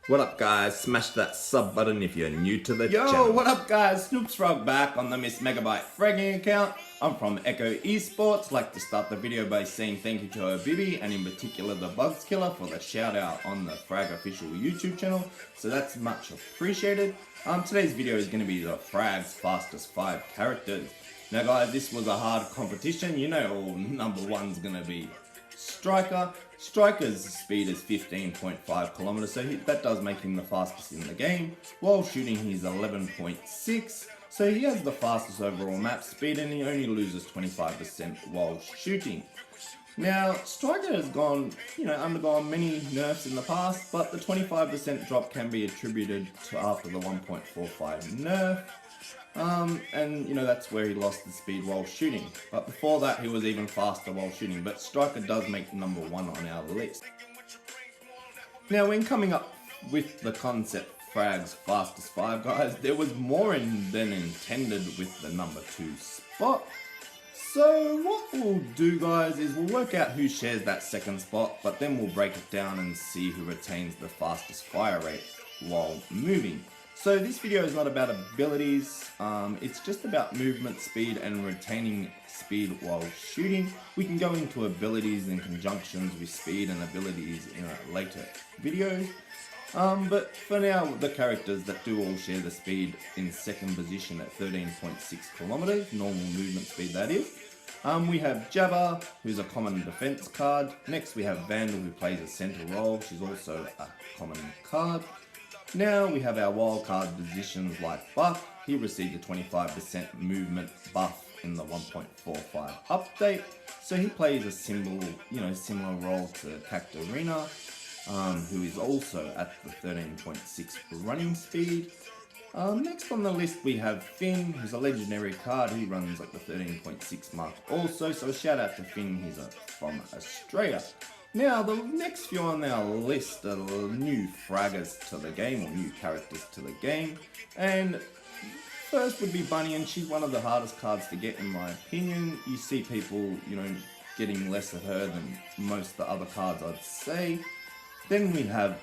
What up guys, smash that sub button if you're new to the channel. Yo, what up guys, SnoopsFrog back on the MissMegaBite fragging account. I'm from Esports. Like to start the video by saying thank you to Bibi and in particular the Bugs Killer for the shout out on the Frag official YouTube channel. So that's much appreciated. Today's video is going to be the Frags Fastest 5 characters. Now guys, this was a hard competition. You know number one's going to be Striker. Striker's speed is 15.5 kilometers, so that does make him the fastest in the game. While shooting, he's 11.6, so he has the fastest overall map speed, and he only loses 25% while shooting. Now, Striker has undergone many nerfs in the past, but the 25% drop can be attributed to after the 1.45 nerf. And that's where he lost the speed while shooting. But before that, he was even faster while shooting. But Striker does make number one on our list. Now, when coming up with the concept Frags Fastest 5, guys, there was more than intended with the number 2 spot. So what we'll do, guys, is we'll work out who shares that second spot, but then we'll break it down and see who retains the fastest fire rate while moving. So this video is not about abilities, it's just about movement speed and retaining speed while shooting. We can go into abilities and conjunctions with speed and abilities in our later videos. But for now, the characters that do all share the speed in second position at 13.6 kilometers, normal movement speed that is. We have Jabba, who's a common defense card. Next we have Vandal, who plays a center role. She's also a common card. Now we have our wildcard positions like Buff. He received a 25% movement buff in the 1.45 update. So he plays a similar role to Cactarina, who is also at the 13.6 running speed. Next on the list we have Finn, who's a legendary card. He runs like the 13.6 mark also. So a shout out to Finn, he's from Australia. Now, the next few on our list are new fraggers to the game, or new characters to the game. And first would be Bunny, and she's one of the hardest cards to get in my opinion. You see people, getting less of her than most of the other cards, I'd say. Then we have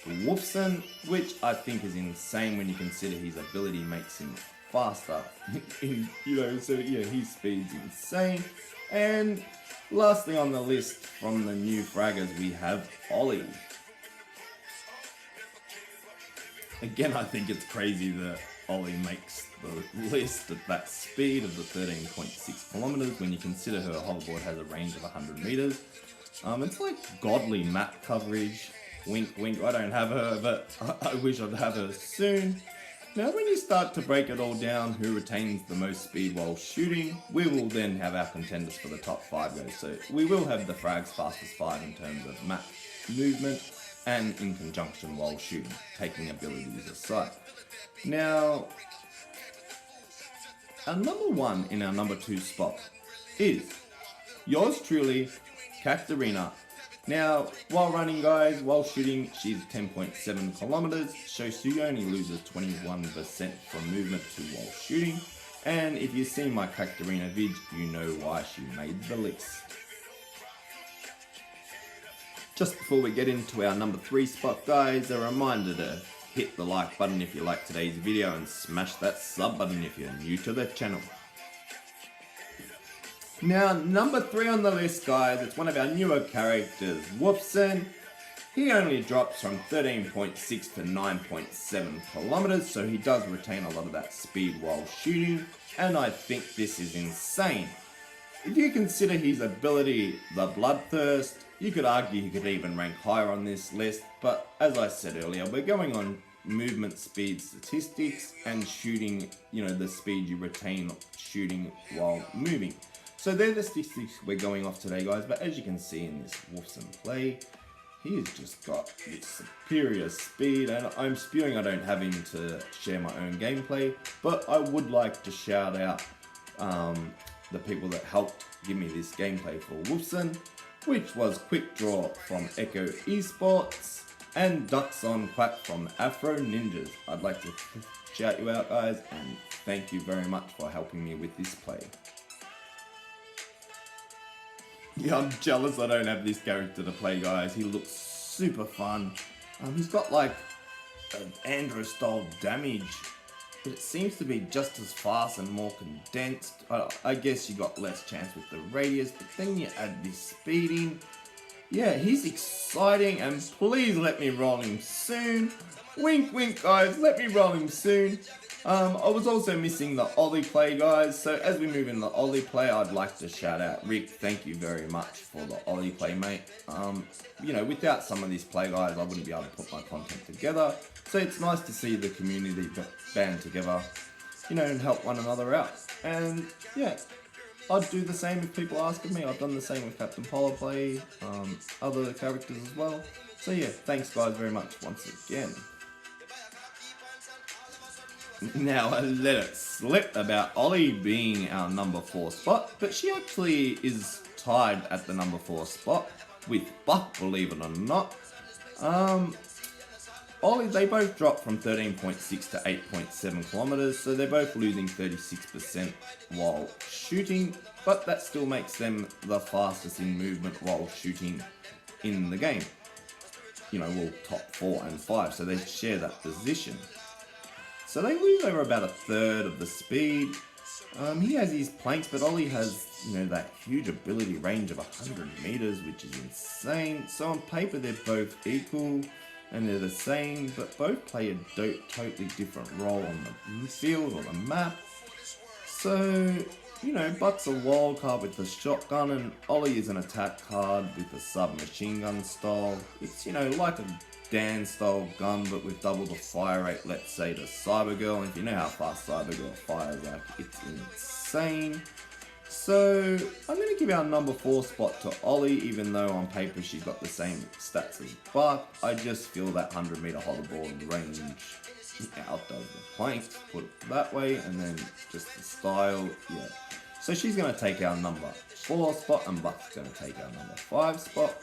Wolfson, which I think is insane when you consider his ability makes him faster. His speed's insane. And lastly on the list from the new fraggers we have Ollie. Again, I think it's crazy that Ollie makes the list at that speed of the 13.6 kilometers when you consider her hoverboard has a range of 100 meters. It's like godly map coverage. Wink wink, I don't have her, but I wish I'd have her soon. Now when you start to break it all down, who retains the most speed while shooting, we will then have our contenders for the top 5 guys. So we will have the Frags Fastest 5 in terms of map movement and in conjunction while shooting, taking abilities aside. Now, our number 1 in our number 2 spot is yours truly, Cactarina. Now, while running guys, while shooting, she's 10.7 kilometers, so she only loses 21% from movement to while shooting. And if you've seen my Cactarina vid, you know why she made the list. Just before we get into our number 3 spot guys, a reminder to hit the like button if you like today's video and smash that sub button if you're new to the channel. Now, number 3 on the list, guys, it's one of our newer characters, Wolfson. He only drops from 13.6 to 9.7 kilometers, so he does retain a lot of that speed while shooting, and I think this is insane. If you consider his ability, the Bloodthirst, you could argue he could even rank higher on this list, but as I said earlier, we're going on movement speed statistics and shooting, the speed you retain shooting while moving. So they're the statistics we're going off today, guys, but as you can see in this Wolfson play, he's just got this superior speed, and I'm spewing I don't have him to share my own gameplay, but I would like to shout out the people that helped give me this gameplay for Wolfson, which was QuickDraw from Esports and DucksOnQuack from Afro Ninjas. I'd like to shout you out, guys, and thank you very much for helping me with this play. Yeah, I'm jealous I don't have this character to play, guys. He looks super fun. He's got like Andro-style damage, but it seems to be just as fast and more condensed. I guess you got less chance with the radius, but then you add this speed in. Yeah, he's exciting, and please let me roll him soon. Wink, wink, guys, let me roll him soon. I was also missing the Ollie play, guys, so as we move in the Ollie play, I'd like to shout out Rick. Thank you very much for the Ollie play, mate. You know, without some of these play, guys, I wouldn't be able to put my content together, so it's nice to see the community band together, you know, and help one another out. And yeah, I'd do the same if people ask of me. I've done the same with Captain Polar play, other characters as well. So yeah, thanks guys very much once again. Now, I let it slip about Ollie being our number 4 spot, but she actually is tied at the number 4 spot with Buck, believe it or not. Ollie, they both dropped from 13.6 to 8.7 kilometers, so they're both losing 36% while shooting, but that still makes them the fastest in movement while shooting in the game. You know, well, top 4 and 5, so they share that position. So they lose over about a third of the speed. He has his planks, but Ollie has, you know, that huge ability range of 100 meters, which is insane. So on paper, they're both equal and they're the same, but both play a totally different role on the field or the map. So, you know, Buck's a wild card with the shotgun, and Ollie is an attack card with a submachine gun style. It's, you know, like a Dan style gun, but with double the fire rate, let's say, to Cybergirl. And if you know how fast Cybergirl fires, like, it's insane. So I'm going to give our number 4 spot to Ollie, even though on paper she's got the same stats as Buck. I just feel that 100 meter hoverboard range outdoes the planks, put it that way, and then just the style, yeah. So she's going to take our number 4 spot, and Buck's going to take our number 5 spot.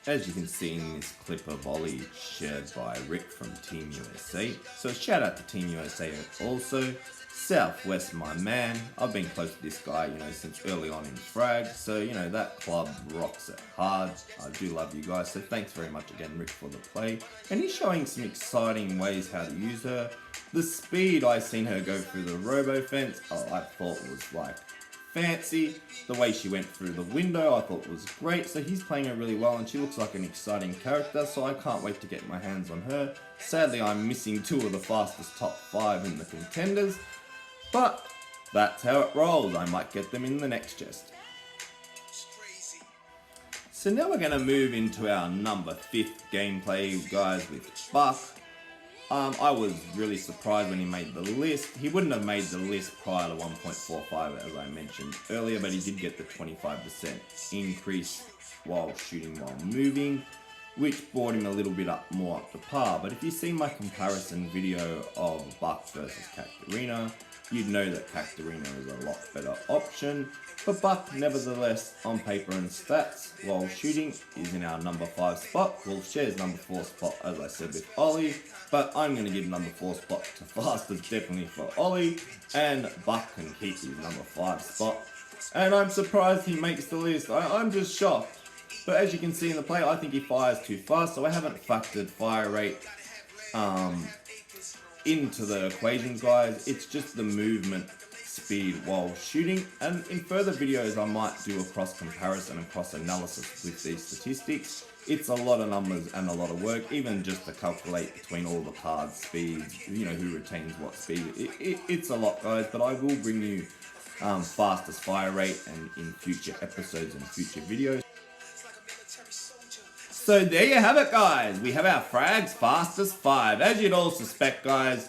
As you can see in this clip of Ollie shared by Rick from Team USA. So shout out to Team USA also. Southwest, my man. I've been close to this guy, you know, since early on in Frag. So, you know, that club rocks it hard. I do love you guys. So thanks very much again, Rick, for the play. And he's showing some exciting ways how to use her. The speed I seen her go through the robo fence, I thought was like fancy. The way she went through the window, I thought was great. So he's playing her really well, and she looks like an exciting character, so I can't wait to get my hands on her. Sadly, I'm missing 2 of the fastest top 5 in the contenders, but that's how it rolls. I might get them in the next chest. So now we're going to move into our number 5th gameplay, guys, with Buck. I was really surprised when he made the list. He wouldn't have made the list prior to 1.45, as I mentioned earlier, but he did get the 25% increase while shooting while moving, which brought him a little bit more up to par. But if you see my comparison video of Buck versus Cactarina, you'd know that Cactarina is a lot better option. But Buck, nevertheless, on paper and stats, while shooting, is in our number 5 spot. Well, shares number 4 spot, as I said, with Ollie. But I'm going to give number 4 spot to Fastest, definitely for Ollie. And Buck can keep his number 5 spot. And I'm surprised he makes the list. I'm just shocked. But as you can see in the play, I think he fires too fast. So I haven't factored fire rate into the equations, guys. It's just the movement speed while shooting, and in further videos I might do a cross comparison and cross analysis with these statistics. It's a lot of numbers and a lot of work, even just to calculate between all the card speeds, you know, who retains what speed. It's a lot, guys, but I will bring you fastest fire rate and in future episodes and future videos. So there you have it, guys. We have our Frags Fastest 5. As you'd all suspect, guys,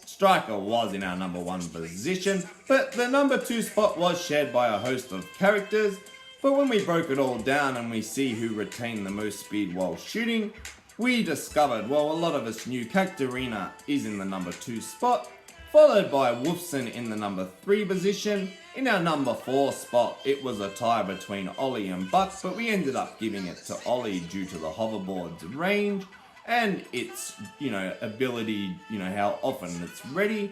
Striker was in our number 1 position, but the number 2 spot was shared by a host of characters. But when we broke it all down and we see who retained the most speed while shooting, we discovered, well, a lot of us knew Cactarina is in the number 2 spot, followed by Wolfson in the number 3 position. In our number 4 spot, it was a tie between Ollie and Buck, but we ended up giving it to Ollie due to the hoverboard's range and its, you know, ability, you know, how often it's ready.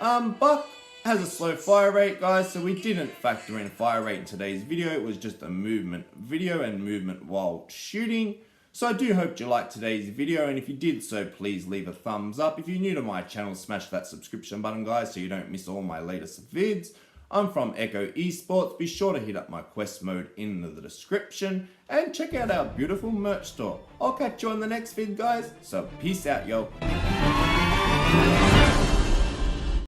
Buck has a slow fire rate, guys, so we didn't factor in fire rate in today's video. It was just a movement video and movement while shooting. So I do hope you liked today's video, and if you did so, please leave a thumbs up. If you're new to my channel, smash that subscription button, guys, so you don't miss all my latest vids. I'm from Esports. Be sure to hit up my Questmode in the description and check out our beautiful merch store. I'll catch you on the next vid, guys. So peace out, yo.